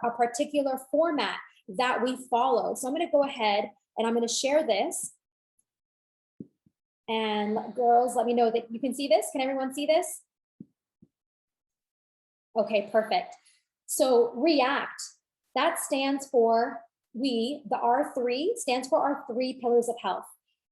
a particular format that we follow. So I'm going to go ahead and I'm going to share this. And girls, let me know that you can see this. Can everyone see this? Okay, perfect. So REACT, that stands for the R3 stands for our 3 pillars of health.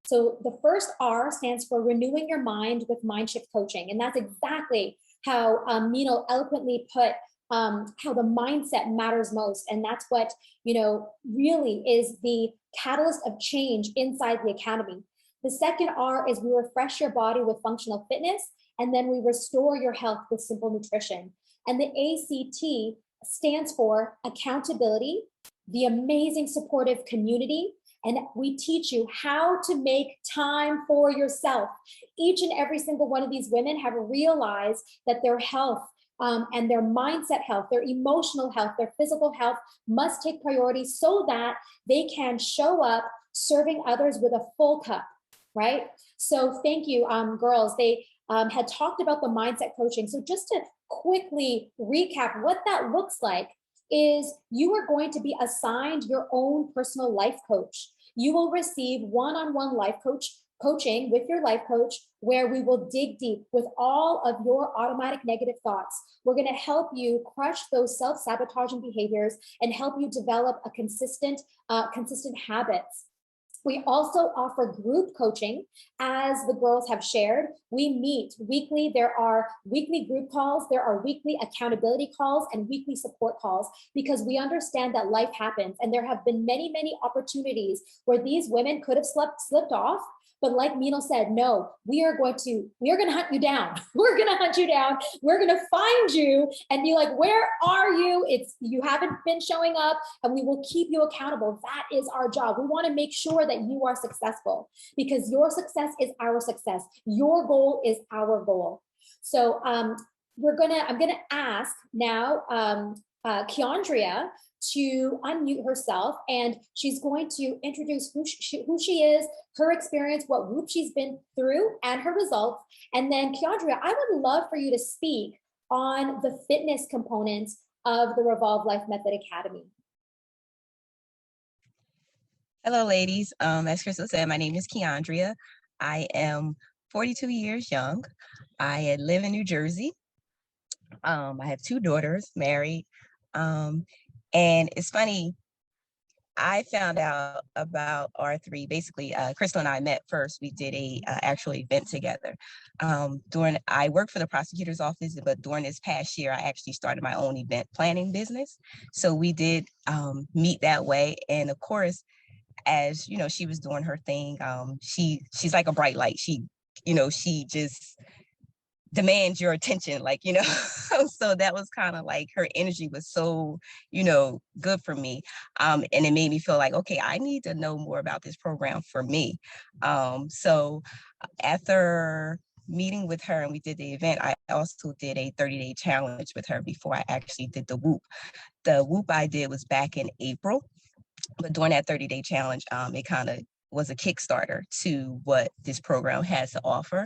So the first R stands for renewing your mind with mind shift coaching. And that's exactly how Meenal eloquently put how the mindset matters most. And that's what, really is the catalyst of change inside the academy. The second R is we refresh your body with functional fitness, and then we restore your health with simple nutrition. And the ACT stands for accountability, the amazing supportive community, and we teach you how to make time for yourself. Each and every single one of these women have realized that their health and their mindset health, their emotional health, their physical health must take priority so that they can show up serving others with a full cup, right? So thank you, girls. They had talked about the mindset coaching. So just to quickly recap what that looks like is you are going to be assigned your own personal life coach. You will receive one-on-one life coaching with your life coach, where we will dig deep with all of your automatic negative thoughts. We're going to help you crush those self-sabotaging behaviors and help you develop a consistent habits. We also offer group coaching, as the girls have shared. We meet weekly. There are weekly group calls, there are weekly accountability calls, and weekly support calls, because we understand that life happens. And there have been many, many opportunities where these women could have slipped off. But like Meenal said, no, we are going to hunt you down. We're going to hunt you down. We're going to find you and be like, where are you? You haven't been showing up, and we will keep you accountable. That is our job. We want to make sure that you are successful, because your success is our success. Your goal is our goal. So I'm going to ask now Keandria to unmute herself, and she's going to introduce who she is, her experience, what group she's been through, and her results. And then Keandria, I would love for you to speak on the fitness components of the Revolve Life Method Academy. Hello, ladies. As Crystal said, my name is Keandria. I am 42 years young. I live in New Jersey. I have 2 daughters, married. And it's funny, I found out about R3. Basically, Crystal and I met first. We did a actual event together. I worked for the prosecutor's office, but during this past year, I actually started my own event planning business. So we did meet that way. And of course, as you know, she was doing her thing. She's like a bright light. She just demands your attention, so that was kind of like, her energy was so good for me, and it made me feel like, okay, I need to know more about this program for me. So after meeting with her and we did the event, I also did a 30-day challenge with her before I actually did the whoop. The whoop I did was back in April, but during that 30-day challenge, it kind of was a Kickstarter to what this program has to offer.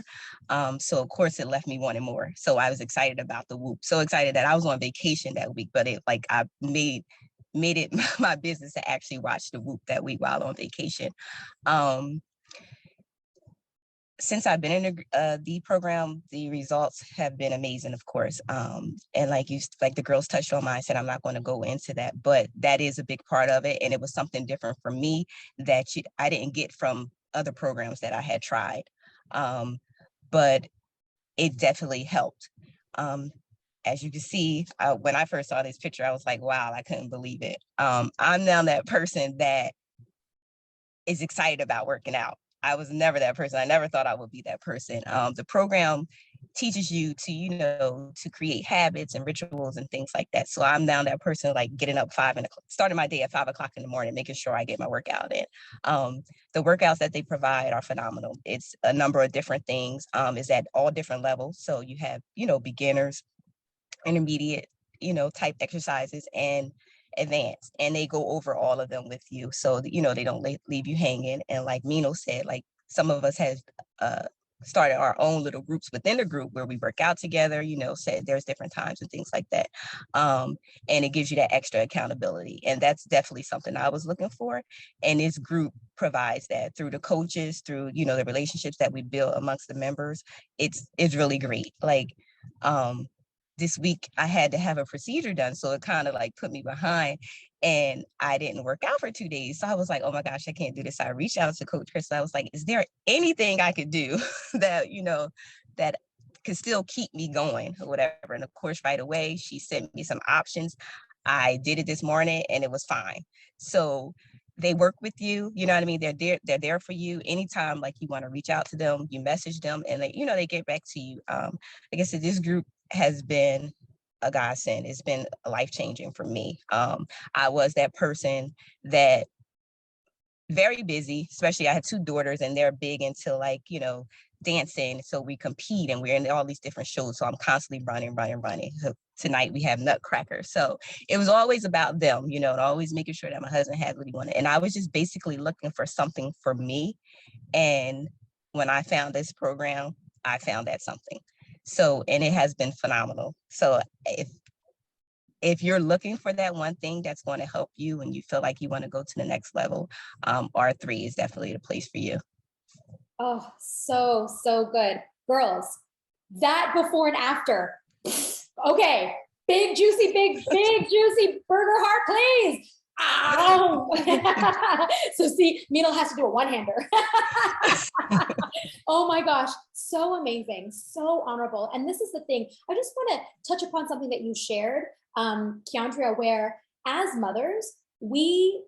So of course it left me wanting more. So I was excited about the whoop. So excited that I was on vacation that week, but I made it my business to actually watch the whoop that week while on vacation. Since I've been in the program, the results have been amazing, of course. And like the girls touched on, I said I'm not going to go into that, but that is a big part of it. And it was something different for me that I didn't get from other programs that I had tried. But it definitely helped. As you can see, when I first saw this picture, I was like, wow, I couldn't believe it. I'm now that person that is excited about working out. I was never that person. I never thought I would be that person. The program teaches you to, to create habits and rituals and things like that. So I'm now that person, like getting up starting my day at 5 o'clock in the morning, making sure I get my workout in. The workouts that they provide are phenomenal. It's a number of different things. It's at all different levels. So you have, beginners, intermediate, type exercises, and advanced, and they go over all of them with you, so they don't leave you hanging. And like Meenal said, like some of us have started our own little groups within the group where we work out together, said there's different times and things like that. And it gives you that extra accountability. And that's definitely something I was looking for. And this group provides that through the coaches, through, the relationships that we build amongst the members. It's really great. Like, this week I had to have a procedure done. So it kind of like put me behind, and I didn't work out for 2 days. So I was like, oh my gosh, I can't do this. So I reached out to Coach Chris. I was like, is there anything I could do that, that could still keep me going or whatever? And of course, right away, she sent me some options. I did it this morning and it was fine. So they work with you, you know what I mean? They're there for you anytime, like you want to reach out to them, you message them, and they get back to you. Like I said, this group has been a godsend. It's been life-changing for me. I was that person that very busy, especially I had 2 daughters and they're big into like, dancing. So we compete and we're in all these different shows. So I'm constantly running. So tonight we have Nutcracker. So it was always about them, and always making sure that my husband had what he wanted. And I was just basically looking for something for me. And when I found this program, I found that something. So, and it has been phenomenal. So if you're looking for that one thing that's going to help you and you feel like you want to go to the next level, R3 is definitely the place for you. Oh, so good. Girls, that before and after. Okay, big juicy burger heart, please. Ow. So see, Meenal has to do a one-hander. Oh my gosh, so amazing, so honorable. And this is the thing, I just want to touch upon something that you shared, Keandria, where as mothers, we,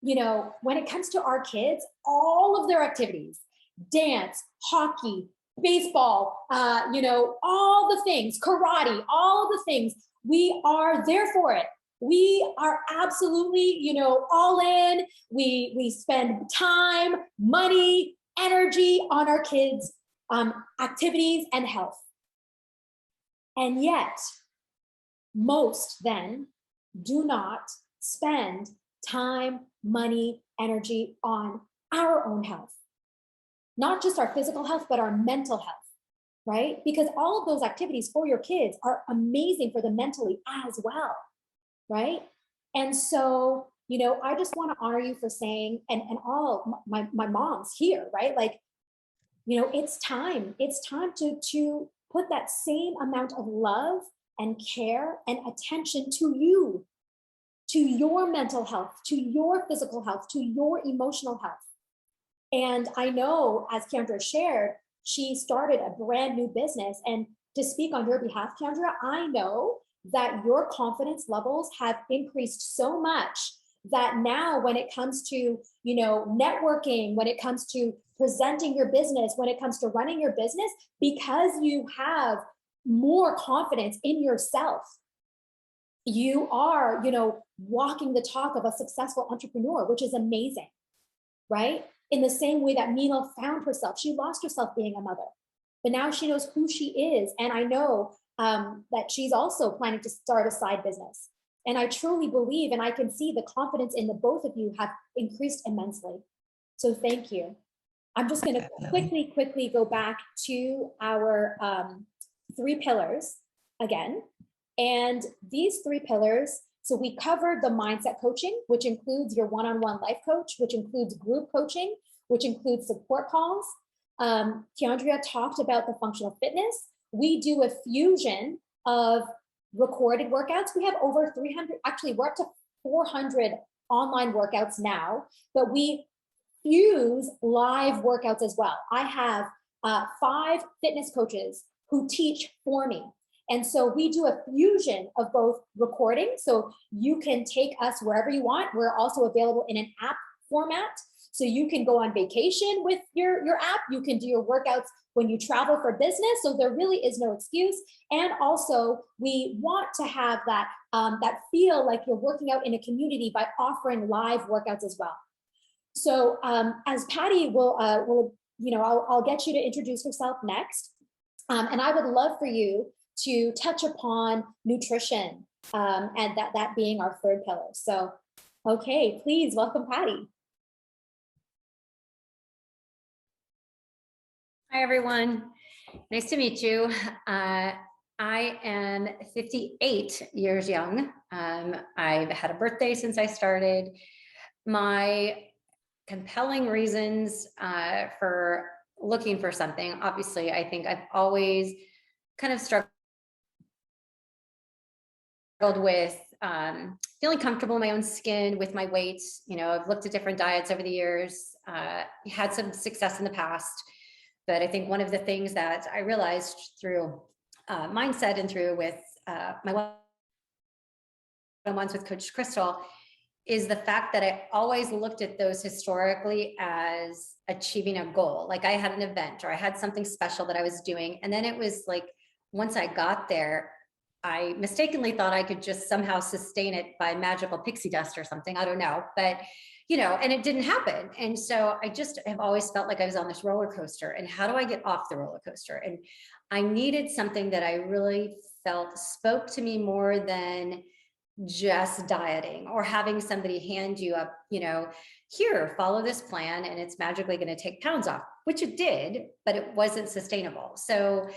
when it comes to our kids, all of their activities, dance, hockey, baseball, all the things, karate, all the things, we are there for it. We are absolutely, all in. We spend time, money, energy on our kids' activities and health. And yet, most then do not spend time, money, energy on our own health. Not just our physical health, but our mental health, right? Because all of those activities for your kids are amazing for them mentally as well, right? And so, I just want to honor you for saying, and all my moms here, right? Like, it's time to put that same amount of love and care and attention to you, to your mental health, to your physical health, to your emotional health. And I know, as Keandria shared, she started a brand new business. And to speak on your behalf, Keandria, I know that your confidence levels have increased so much that now when it comes to, networking, when it comes to presenting your business, when it comes to running your business, because you have more confidence in yourself, you are, walking the talk of a successful entrepreneur, which is amazing, right? In the same way that Meenal found herself. She lost herself being a mother, but now she knows who she is. And I know that she's also planning to start a side business. And I truly believe, and I can see the confidence in the both of you have increased immensely. So thank you. I'm just going to quickly go back to our 3 pillars again. And these 3 pillars, so we covered the mindset coaching, which includes your one-on-one life coach, which includes group coaching, which includes support calls. Keandria talked about the functional fitness. We do a fusion of recorded workouts. We have over 300, actually we're up to 400 online workouts now, but we fuse live workouts as well. I have 5 fitness coaches who teach for me. And so we do a fusion of both recording. So you can take us wherever you want. We're also available in an app format. So you can go on vacation with your app. You can do your workouts when you travel for business. So there really is no excuse. And also we want to have that, that feel like you're working out in a community by offering live workouts as well. So as Patty will I'll get you to introduce yourself next. And I would love for you to touch upon nutrition and that being our 3rd pillar. So, okay, please welcome Patty. Hi, everyone. Nice to meet you. I am 58 years young. I've had a birthday since I started. My compelling reasons for looking for something, obviously, I think I've always kind of struggled with feeling comfortable in my own skin with my weight. You know, I've looked at different diets over the years, had some success in the past. But I think one of the things that I realized through mindset and through with my one-on-ones with Coach Crystal is the fact that I always looked at those historically as achieving a goal. Like I had an event or I had something special that I was doing. And then it was like, once I got there, I mistakenly thought I could just somehow sustain it by magical pixie dust or something. I don't know, but you know, and it didn't happen. And so I just have always felt like I was on this roller coaster, and how do I get off the roller coaster? And I needed something that I really felt spoke to me more than just dieting or having somebody hand you up, you know, here, follow this plan and it's magically going to take pounds off, which it did, but it wasn't sustainable. So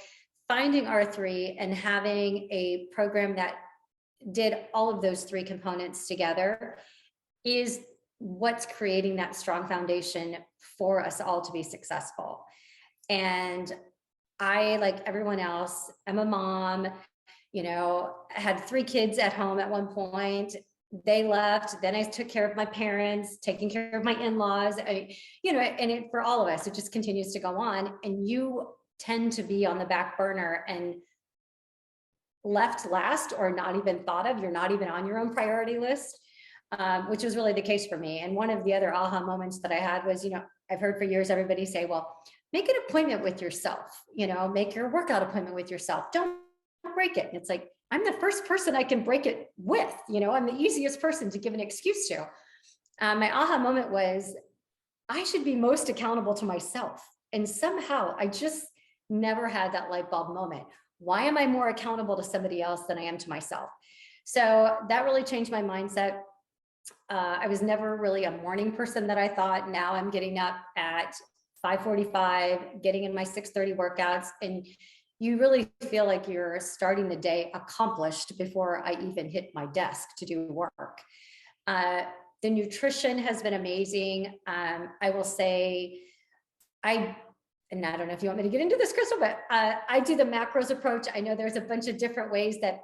finding R3 and having a program that did all of those three components together is what's creating that strong foundation for us all to be successful. And I, like everyone else, I'm a mom, you know, I had 3 kids at home at one point. They left. Then I took care of my parents, taking care of my in-laws, you know, and for all of us, it just continues to go on. And you tend to be on the back burner and left last or not even thought of. You're not even on your own priority list, which was really the case for me. And one of the other aha moments that I had was, you know, I've heard for years everybody say, well, make an appointment with yourself, you know, make your workout appointment with yourself. Don't break it. And it's like, I'm the first person I can break it with, you know, I'm the easiest person to give an excuse to. My aha moment was, I should be most accountable to myself. And somehow I just never had that light bulb moment. Why am I more accountable to somebody else than I am to myself? So that really changed my mindset. I was never really a morning person that I thought. Now I'm getting up at 5:45, getting in my 6:30 workouts, and you really feel like you're starting the day accomplished before I even hit my desk to do work. The nutrition has been amazing. I will say, and I don't know if you want me to get into this, Crystal, but I do the macros approach. I know there's a bunch of different ways that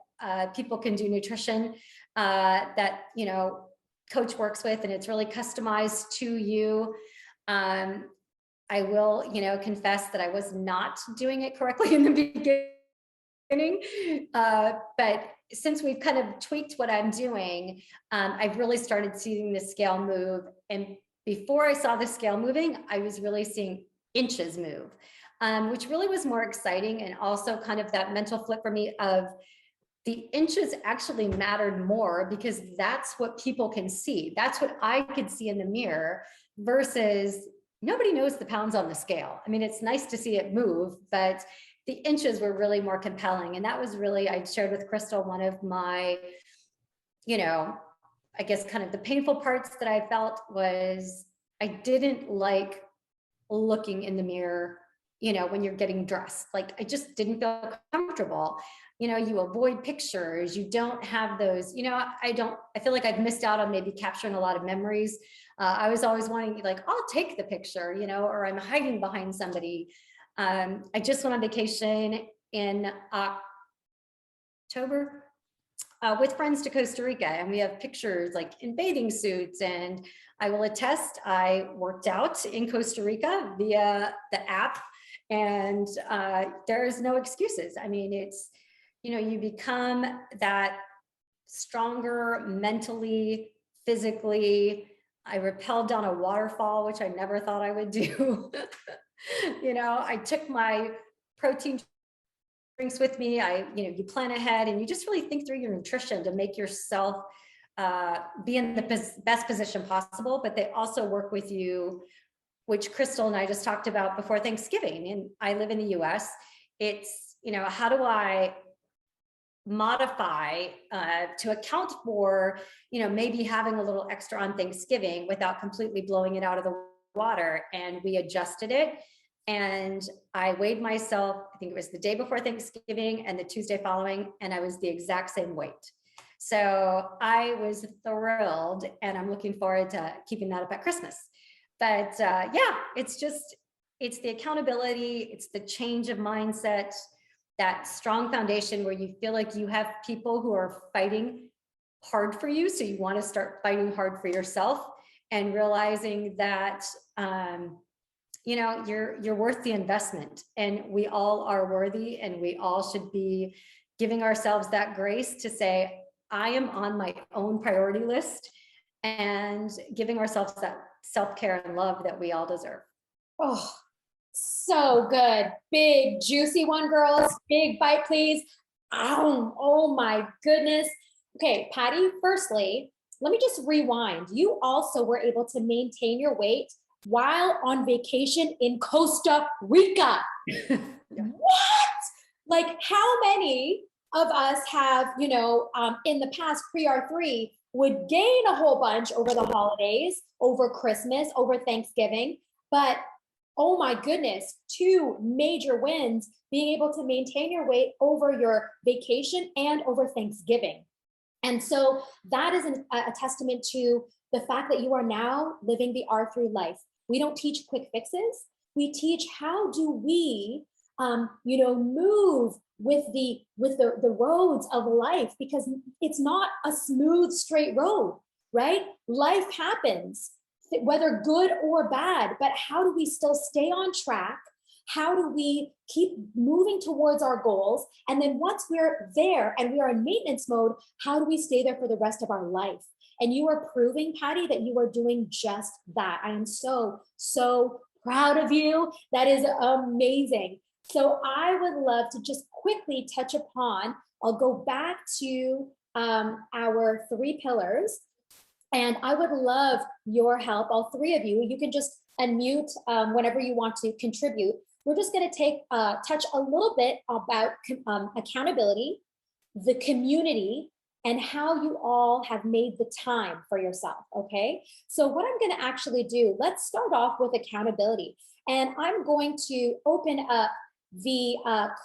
people can do nutrition that, you know, coach works with, and it's really customized to you. I will, you know, confess that I was not doing it correctly in the beginning, but since we've kind of tweaked what I'm doing, I've really started seeing the scale move. And before I saw the scale moving, I was really seeing inches move, which really was more exciting, and also kind of that mental flip for me of the inches actually mattered more, because that's what people can see. That's what I could see in the mirror versus nobody knows the pounds on the scale. I mean, it's nice to see it move, but the inches were really more compelling. And that was really, I shared with Crystal, one of my, you know, I guess kind of the painful parts that I felt was I didn't like looking in the mirror, you know, when you're getting dressed. Like I just didn't feel comfortable. You know, you avoid pictures, you don't have those, you know, I feel like I've missed out on maybe capturing a lot of memories. I was always wanting, like, I'll take the picture, you know, or I'm hiding behind somebody. I just went on vacation in October with friends to Costa Rica, and we have pictures like in bathing suits. And I will attest, I worked out in Costa Rica via the app, and there's no excuses. I mean, it's, you know, you become that stronger mentally, physically. I rappelled down a waterfall, which I never thought I would do. You know, I took my protein drinks with me. You know, you plan ahead and you just really think through your nutrition to make yourself be in the best position possible. But they also work with you, which Crystal and I just talked about before Thanksgiving. And I live in the US. It's, you know, how do I modify to account for, you know, maybe having a little extra on Thanksgiving without completely blowing it out of the water? And we adjusted it. And I weighed myself, I think it was the day before Thanksgiving and the Tuesday following, and I was the exact same weight. So I was thrilled, and I'm looking forward to keeping that up at Christmas. But yeah, it's the accountability, it's the change of mindset, that strong foundation where you feel like you have people who are fighting hard for you. So you want to start fighting hard for yourself, and realizing that, you know, you're worth the investment, and we all are worthy, and we all should be giving ourselves that grace to say, I am on my own priority list, and giving ourselves that self-care and love that we all deserve. Oh, so good. Big, juicy one, girls. Big bite, please. Oh my goodness. Okay, Patty, firstly, let me just rewind. You also were able to maintain your weight while on vacation in Costa Rica. Yeah. What? Like, how many of us have, you know, in the past pre-R3 would gain a whole bunch over the holidays, over Christmas, over Thanksgiving, but oh my goodness, 2 major wins, being able to maintain your weight over your vacation and over Thanksgiving. And so that is a testament to the fact that you are now living the R3 life. We don't teach quick fixes. We teach how do we, you know, move with the roads of life, because it's not a smooth, straight road, right? Life happens, whether good or bad, but how do we still stay on track? How do we keep moving towards our goals? And then once we're there and we are in maintenance mode, how do we stay there for the rest of our life? And you are proving, Patty, that you are doing just that. I am so, so proud of you. That is amazing. So I would love to just quickly touch upon, I'll go back to our 3 pillars. And I would love your help, all 3 of you. You can just unmute whenever you want to contribute. We're just going to touch a little bit about accountability, the community, and how you all have made the time for yourself, okay? So what I'm going to actually do, let's start off with accountability. And I'm going to open up the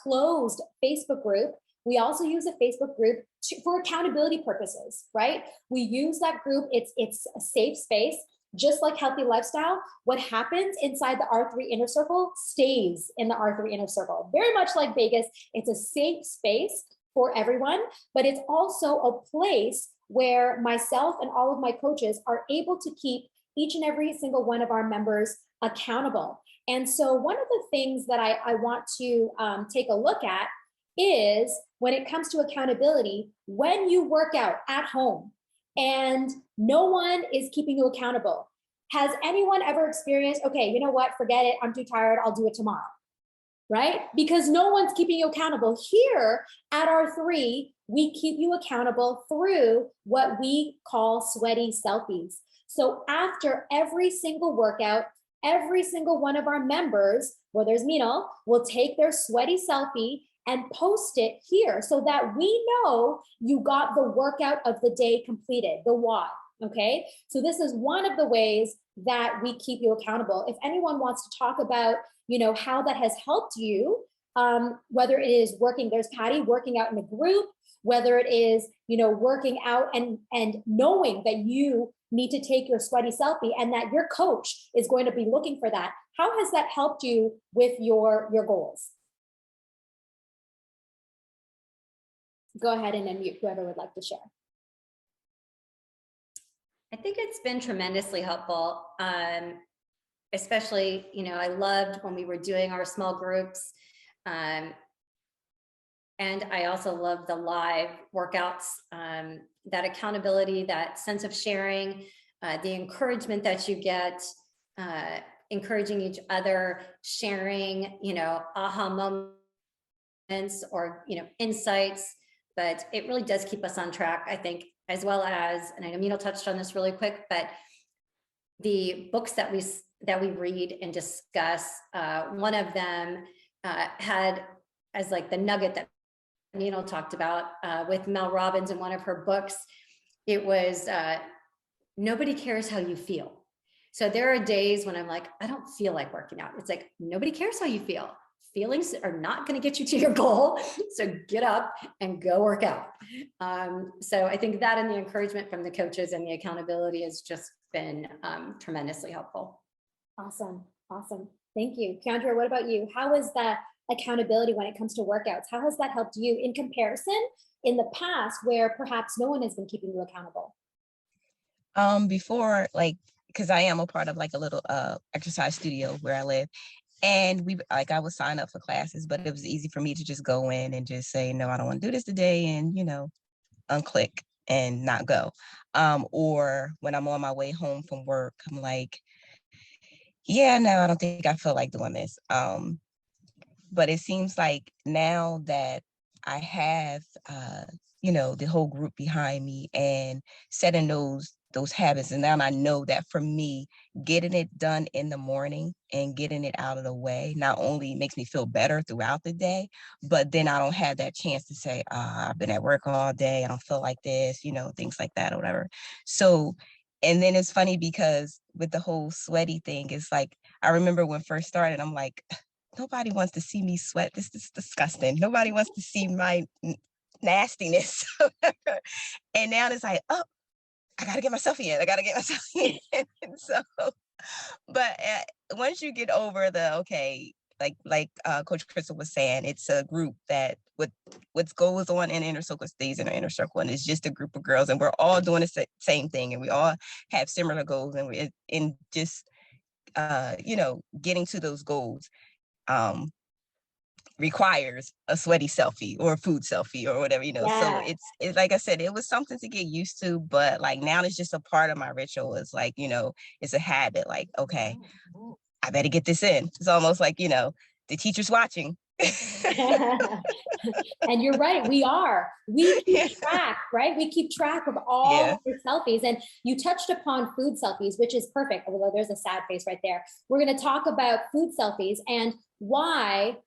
closed Facebook group. We also use a Facebook group for accountability purposes, right? We use that group. It's a safe space, just like Healthy Lifestyle. What happens inside the R3 Inner Circle stays in the R3 Inner Circle. Very much like Vegas, it's a safe space for everyone, but it's also a place where myself and all of my coaches are able to keep each and every single one of our members accountable. And so one of the things that I want to take a look at is when it comes to accountability, when you work out at home and no one is keeping you accountable. Has anyone ever experienced, okay, you know what, forget it, I'm too tired, I'll do it tomorrow, right? Because no one's keeping you accountable. Here at R3, we keep you accountable through what we call sweaty selfies. So after every single workout, every single one of our members, where there's Meenal, will take their sweaty selfie and post it here so that we know you got the workout of the day completed, the why, okay? So this is one of the ways that we keep you accountable. If anyone wants to talk about, you know, how that has helped you, whether it is working, there's Patty working out in a group, whether it is, you know, working out and knowing that you need to take your sweaty selfie and that your coach is going to be looking for that. How has that helped you with your goals? Go ahead and unmute whoever would like to share. I think it's been tremendously helpful. Especially, you know, I loved when we were doing our small groups. And I also love the live workouts, that accountability, that sense of sharing, the encouragement that you get, encouraging each other, sharing, you know, aha moments or, you know, insights. But it really does keep us on track, I think, as well as, and I know Meenal touched on this really quick, but the books that we read and discuss, one of them had as like the nugget that Meenal talked about with Mel Robbins in one of her books. It was nobody cares how you feel. So there are days when I'm like, I don't feel like working out. It's like, nobody cares how you feel. Feelings are not going to get you to your goal. So get up and go work out. So I think that and the encouragement from the coaches and the accountability has just been tremendously helpful. Awesome. Awesome. Thank you. Keandra, what about you? How is that accountability when it comes to workouts? How has that helped you in comparison in the past where perhaps no one has been keeping you accountable? Before, like, because I am a part of like a little exercise studio where I live. And I would sign up for classes, but it was easy for me to just go in and just say, no, I don't want to do this today. And, unclick and not go. Or when I'm on my way home from work, I'm like, yeah, no, I don't think I feel like doing this. But it seems like now that I have, the whole group behind me and setting those habits. And now I know that for me, getting it done in the morning and getting it out of the way not only makes me feel better throughout the day, but then I don't have that chance to say, I've been at work all day, I don't feel like this, things like that or whatever. So, and then it's funny because with the whole sweaty thing, it's like, I remember when first started, I'm like, nobody wants to see me sweat. This is disgusting. Nobody wants to see my nastiness. And now it's like, oh, I got to get myself in. I got to get myself in. And so, but once you get over the, okay, like Coach Crystal was saying, it's a group that what goes on in inner circle stays in our inner circle. And it's just a group of girls and we're all doing the same thing. And we all have similar goals and we're in just, getting to those goals requires a sweaty selfie or a food selfie or whatever, Yeah. So it's like I said, it was something to get used to, but like now it's just a part of my ritual. It's like, it's a habit, like, okay, I better get this in. It's almost like, the teacher's watching. And you're right, we keep track, right? We keep track of all of your selfies. And you touched upon food selfies, which is perfect. Although there's a sad face right there. We're going to talk about food selfies and why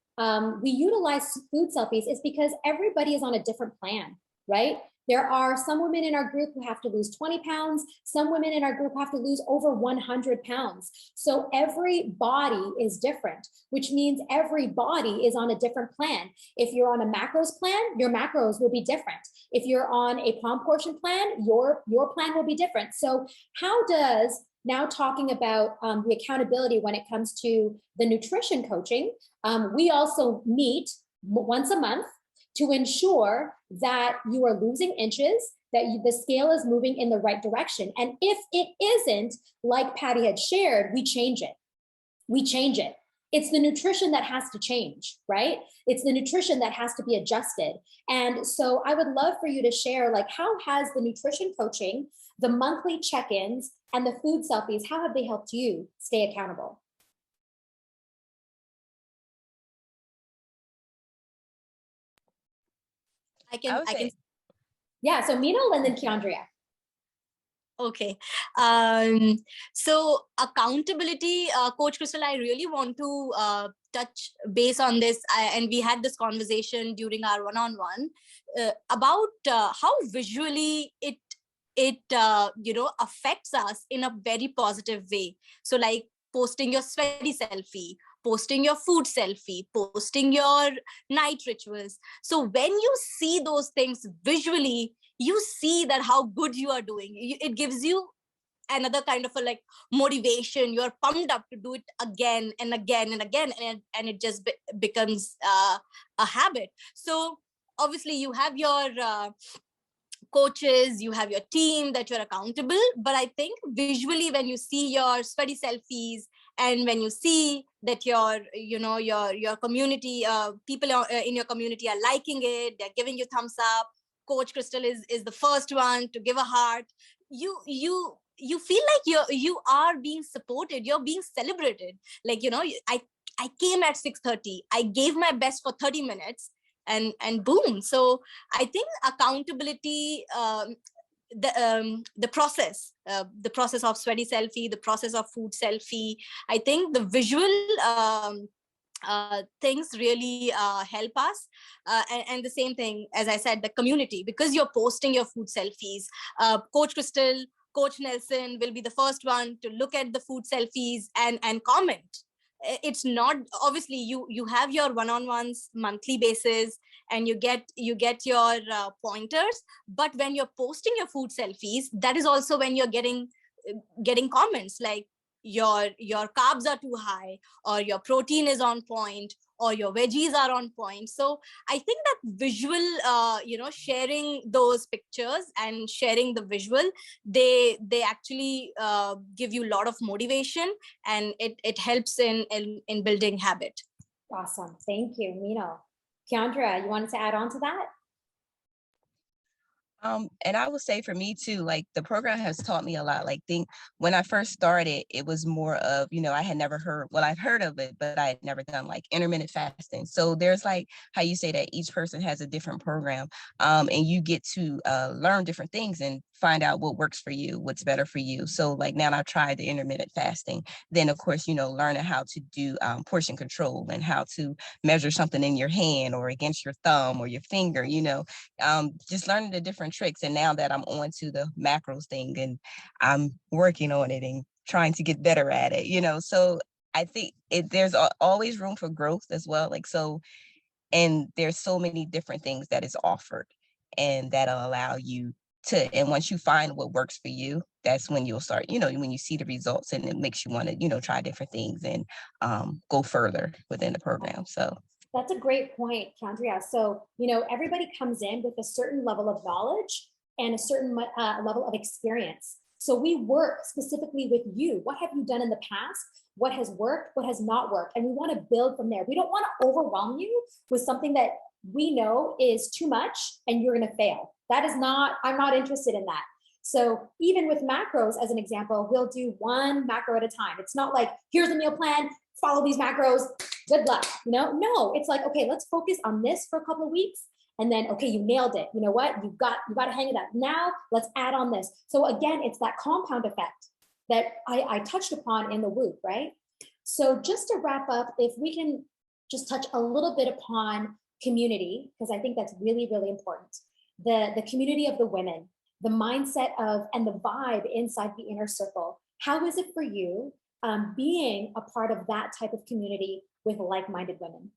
we utilize food selfies is because everybody is on a different plan, right? There are some women in our group who have to lose 20 pounds. Some women in our group have to lose over 100 pounds. So every body is different, which means every body is on a different plan. If you're on a macros plan, your macros will be different. If you're on a palm portion plan, your plan will be different. So how does, now talking about the accountability when it comes to the nutrition coaching, we also meet once a month to ensure that you are losing inches, that the scale is moving in the right direction. And if it isn't, like Patty had shared, we change it. We change it. It's the nutrition that has to change, right? It's the nutrition that has to be adjusted. And so I would love for you to share, like, how has the nutrition coaching, the monthly check-ins, and the food selfies, how have they helped you stay accountable? I can. Yeah, so Meenal and then Keandria. Okay. So accountability, Coach Crystal, I really want to touch base on this. And we had this conversation during our one-on-one about how visually it affects us in a very positive way. So like posting your sweaty selfie, posting your food selfie, posting your night rituals. So when you see those things visually, you see that how good you are doing. It gives you another kind of a like motivation. You're pumped up to do it again and again and again, and it just becomes a habit. So obviously you have your coaches, you have your team that you're accountable, but I think visually when you see your sweaty selfies and when you see that your community, people in your community are liking it, they're giving you thumbs up, Coach Crystal is the first one to give a heart, you feel like you are being supported, you're being celebrated. Like, I came at 6:30, I gave my best for 30 minutes, and boom. So I think accountability, the process of sweaty selfie, the process of food selfie, I think the visual things really help us, and the same thing, as I said, the community, because you're posting your food selfies, Coach Crystal, Coach Nelson will be the first one to look at the food selfies and comment. It's not, obviously you have your one-on-ones monthly basis, and you get your pointers, but when you're posting your food selfies, that is also when you're getting comments like your carbs are too high, or your protein is on point, or your veggies are on point. So I think that visual, sharing those pictures and sharing the visual, they actually give you a lot of motivation, and it helps in building habit. Awesome. Thank you, Mino. Keandra, you wanted to add on to that? And I would say for me too, like the program has taught me a lot. Like when I first started, it was more of, I had never heard, well, I've heard of it, but I had never done like intermittent fasting. So there's like how you say that each person has a different program, and you get to learn different things and find out what works for you, what's better for you. So like now I've tried the intermittent fasting. Then of course, learning how to do portion control and how to measure something in your hand or against your thumb or your finger, just learning the different tricks. And now that I'm on to the macros thing, and I'm working on it and trying to get better at it, so I think there's always room for growth as well. Like, so, and there's so many different things that is offered, and that'll allow you to, and once you find what works for you, that's when you'll start, when you see the results, and it makes you want to, try different things and go further within the program. So that's a great point, Keandra. So, everybody comes in with a certain level of knowledge and a certain level of experience. So we work specifically with you. What have you done in the past? What has worked? What has not worked? And we want to build from there. We don't want to overwhelm you with something that we know is too much and you're going to fail. I'm not interested in that. So even with macros, as an example, we'll do one macro at a time. It's not like, here's the meal plan, follow these macros, good luck. No, it's like, okay, let's focus on this for a couple of weeks. And then, okay, you nailed it. You know what? You got to hang it up. Now let's add on this. So again, it's that compound effect that I touched upon in the Whoop, right? So just to wrap up, if we can just touch a little bit upon community, because I think that's really, really important. The community of the women, the mindset of, and the vibe inside the inner circle. How is it for you being a part of that type of community with like-minded women?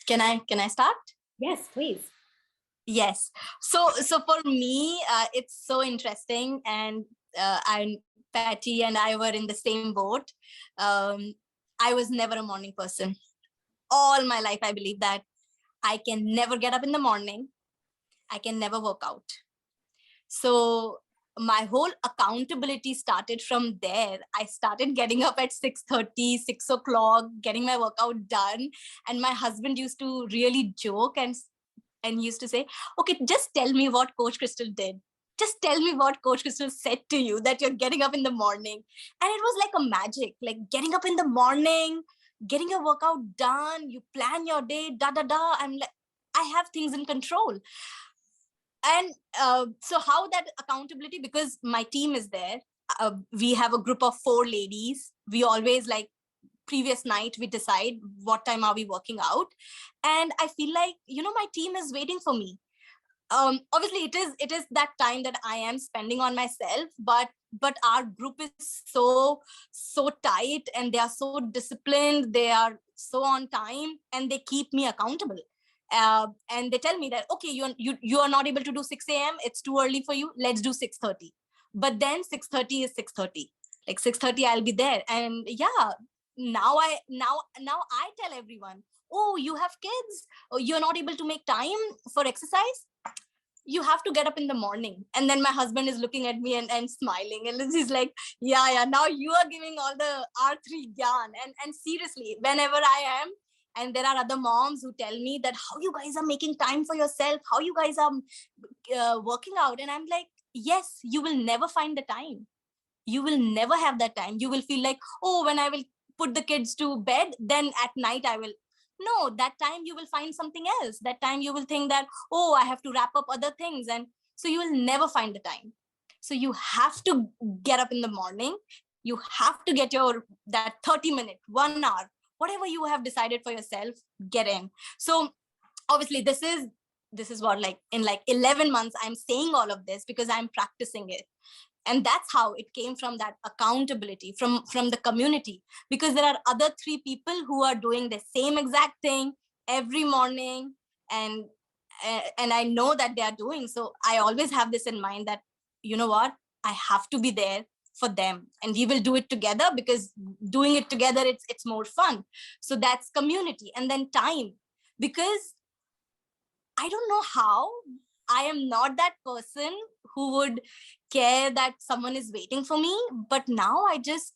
Can I start? Yes, please. Yes. So for me, it's so interesting, and Patty and I were in the same boat. I was never a morning person. All my life, I believe that I can never get up in the morning. I can never work out. So my whole accountability started from there. I started getting up at 6:30, 6 o'clock, getting my workout done. And my husband used to really joke and used to say, okay, just tell me what Coach Crystal did. Just tell me what Coach Crystal said to you that you're getting up in the morning. And it was like a magic, like getting up in the morning, getting your workout done, you plan your day, I'm like, I have things in control. And so how that accountability, because my team is there, we have a group of 4 ladies. We always, like, previous night we decide what time are we working out, and I feel like, my team is waiting for me. Obviously it is that time that I am spending on myself, but our group is so tight, and they are so disciplined, they are so on time, and they keep me accountable. And they tell me that, okay, you are not able to do 6 a.m. It's too early for you. Let's do 6:30. But then 6:30 is 6:30. Like 6:30, I'll be there. And yeah, now I tell everyone, oh, you have kids, oh, you're not able to make time for exercise. You have to get up in the morning. And then my husband is looking at me and smiling, and he's like, yeah, now you are giving all the R3 gyan. And seriously, whenever I am, and there are other moms who tell me that how you guys are making time for yourself, how you guys are working out. And I'm like, yes, you will never find the time. You will never have that time. You will feel like, oh, when I will put the kids to bed, then at night I will. No, that time you will find something else. That time you will think that, oh, I have to wrap up other things. And so you will never find the time. So you have to get up in the morning. You have to get that 30-minute, 1 hour, whatever you have decided for yourself, get in. So obviously this is this is what, like in like 11 months, I'm saying all of this because I'm practicing it. And that's how it came, from that accountability from the community, because there are other 3 people who are doing the same exact thing every morning, and I know that they are doing. So I always have this in mind that, you know what, I have to be there for them, and we will do it together, because doing it together, it's more fun. So that's community. And then time, because I don't know how, I am not that person who would care that someone is waiting for me. But now I just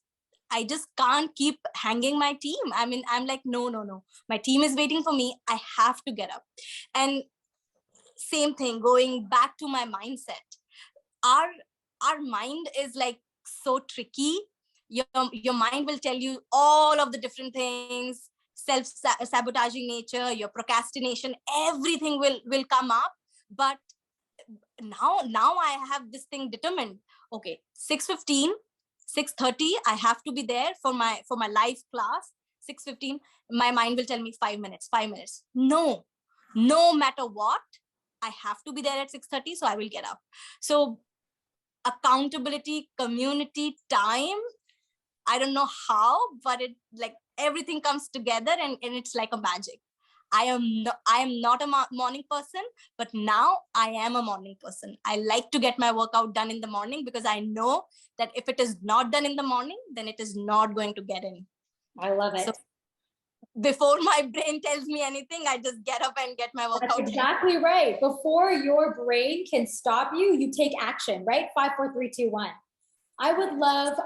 can't keep hanging my team. I mean, I'm like, no. My team is waiting for me. I have to get up. And same thing, going back to my mindset. Our mind is like so tricky. Your mind will tell you all of the different things, self-sabotaging nature, your procrastination, everything will come up. But now I have this thing determined. Okay, 6:15, 6:30, I have to be there for my live class. 6:15, my mind will tell me 5 minutes. No matter what, I have to be there at 6:30, so I will get up. So accountability, community, time, I don't know how, but it, like, everything comes together, and it's like a magic. I am not a morning person, but now I am a morning person. I like to get my workout done in the morning, because I know that if it is not done in the morning, then it is not going to get in. I love it. So before my brain tells me anything, I just get up and get my workout That's exactly right. Before your brain can stop you, you take action, right? 5, 4, 3, 2, 1. I would love,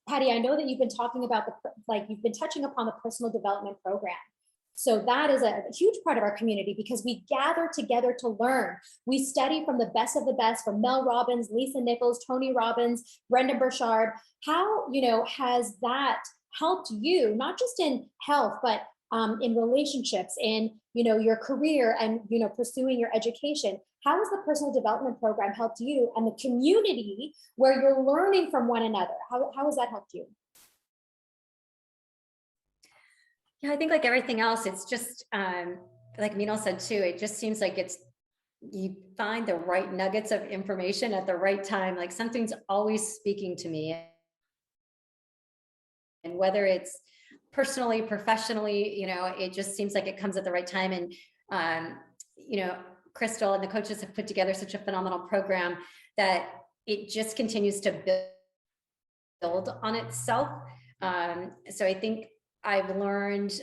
Patty, I know that you've been talking about you've been touching upon the personal development program. So that is a huge part of our community, because we gather together to learn. We study from the best of the best, from Mel Robbins, Lisa Nichols, Tony Robbins, Brendan Burchard. How, has that helped you, not just in health, but in relationships, in, your career, and, pursuing your education? How has the personal development program helped you, and the community where you're learning from one another? How has that helped you? Yeah, I think like everything else, it's just like Meenal said too, it just seems like you find the right nuggets of information at the right time. Like something's always speaking to me. And whether it's personally, professionally, it just seems like it comes at the right time. And, Crystal and the coaches have put together such a phenomenal program that it just continues to build on itself. So I think I've learned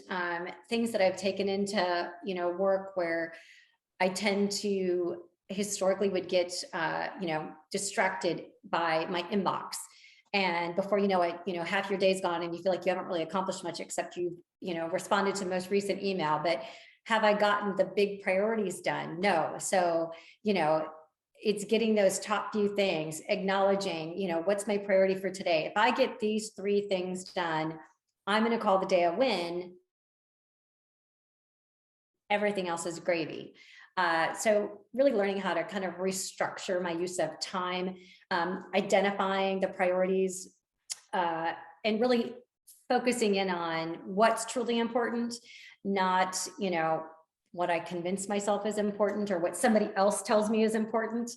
things that I've taken into, work, where I tend to historically would get, distracted by my inbox. And before you know it, half your day's gone and you feel like you haven't really accomplished much, except you responded to the most recent email. But have I gotten the big priorities done? No. So, it's getting those top few things, acknowledging, what's my priority for today? If I get these 3 things done, I'm going to call the day a win. Everything else is gravy. So really learning how to kind of restructure my use of time, identifying the priorities, and really focusing in on what's truly important, not, what I convince myself is important or what somebody else tells me is important,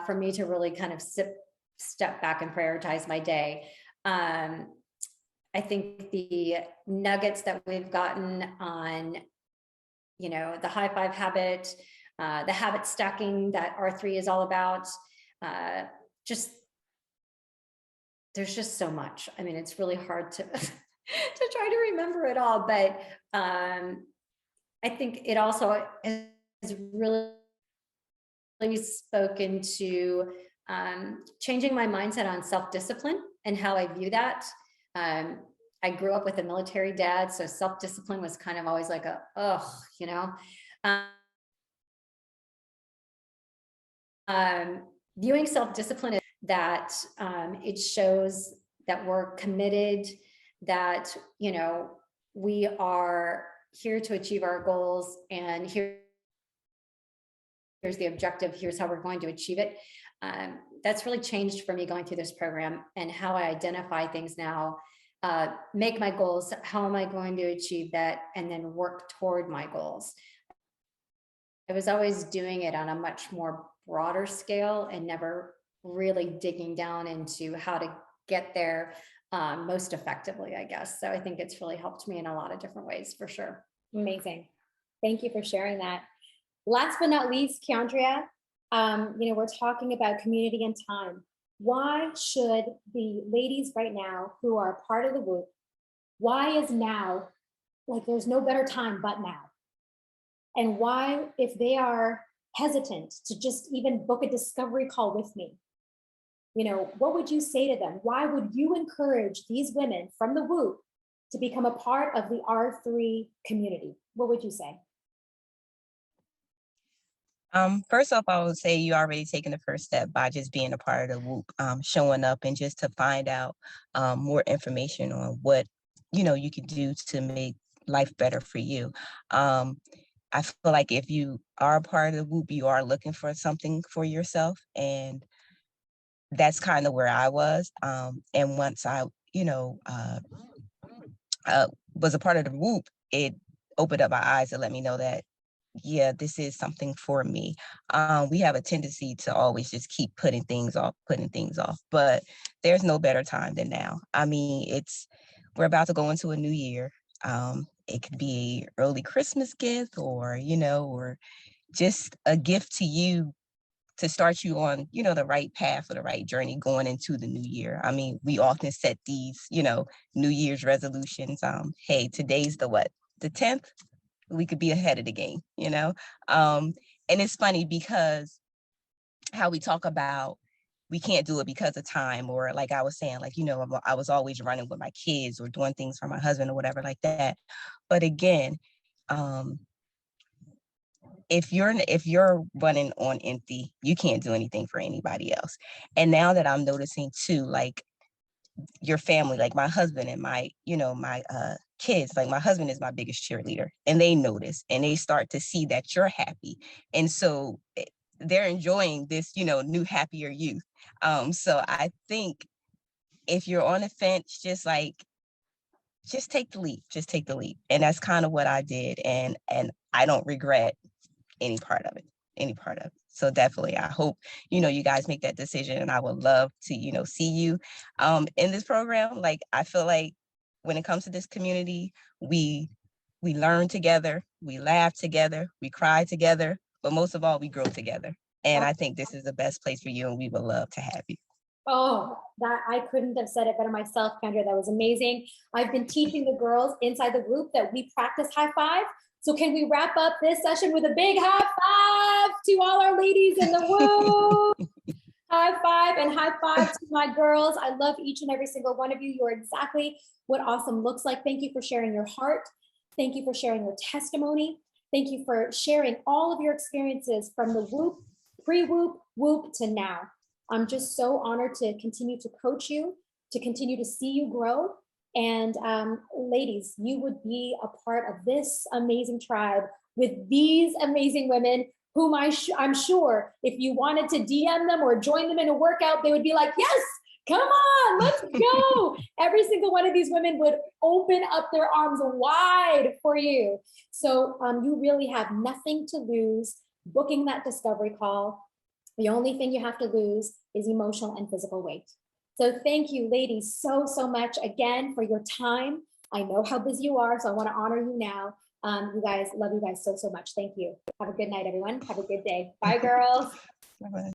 for me to really kind of step back and prioritize my day. I think the nuggets that we've gotten on, the high 5 habit, the habit stacking that R3 is all about, there's just so much. I mean, it's really hard to to try to remember it all, but I think it also has really spoken to changing my mindset on self-discipline and how I view that. I grew up with a military dad, so self-discipline was kind of always like viewing self-discipline is that it shows that we're committed, that, we are here to achieve our goals, and here's the objective, here's how we're going to achieve it. That's really changed for me going through this program, and how I identify things now, make my goals, how am I going to achieve that, and then work toward my goals. I was always doing it on a much more broader scale and never really digging down into how to get there most effectively, I guess. So I think it's really helped me in a lot of different ways for sure. Amazing. Thank you for sharing that. Last but not least, Keandria, we're talking about community and time. Why should the ladies right now who are part of the WHOOP, why is now, like there's no better time but now? And why, if they are hesitant to just even book a discovery call with me, what would you say to them? Why would you encourage these women from the WHOOP to become a part of the R3 community? What would you say? First off, I would say you already taken the first step by just being a part of the WHOOP, showing up and just to find out more information on what, you can do to make life better for you. I feel like if you are a part of the WHOOP, you are looking for something for yourself. And that's kind of where I was. And once I, was a part of the WHOOP, it opened up my eyes to let me know that, yeah, this is something for me. We have a tendency to always just keep putting things off, but there's no better time than now. I mean, we're about to go into a new year. It could be an early Christmas gift or, or just a gift to you to start you on, the right path or the right journey going into the new year. I mean, we often set these, New Year's resolutions. Hey, today's the 10th? We could be ahead of the game, and it's funny because how we talk about we can't do it because of time, or like I was saying, like, I was always running with my kids or doing things for my husband or whatever like that. But again, if you're running on empty, you can't do anything for anybody else. And now that I'm noticing too, like your family, like my husband and my kids, like my husband is my biggest cheerleader, and they notice and they start to see that you're happy. And so they're enjoying this, new happier you. So I think if you're on the fence, just take the leap. And that's kind of what I did. And I don't regret any part of it. So definitely, I hope, you guys make that decision, and I would love to, see you in this program. Like, I feel like when it comes to this community, we learn together, we laugh together, we cry together, but most of all, we grow together. And I think this is the best place for you, and we would love to have you. Oh, that I couldn't have said it better myself, Kendra. That was amazing. I've been teaching the girls inside the group that we practice high five. So can we wrap up this session with a big high five to all our ladies in the WHOOP? High five and high five to my girls. I love each and every single one of you. You're exactly what awesome looks like. Thank you for sharing your heart. Thank you for sharing your testimony. Thank you for sharing all of your experiences from the WHOOP, pre-WHOOP, WHOOP to now. I'm just so honored to continue to coach you, to continue to see you grow. And ladies, you would be a part of this amazing tribe with these amazing women whom I'm sure if you wanted to DM them or join them in a workout, they would be like, yes, come on, let's go. Every single one of these women would open up their arms wide for you. So you really have nothing to lose booking that discovery call. The only thing you have to lose is emotional and physical weight. So thank you, ladies, so much again for your time. I know how busy you are, so I want to honor you now. You guys, love you guys so much. Thank you. Have a good night, everyone. Have a good day. Bye, girls. Bye-bye.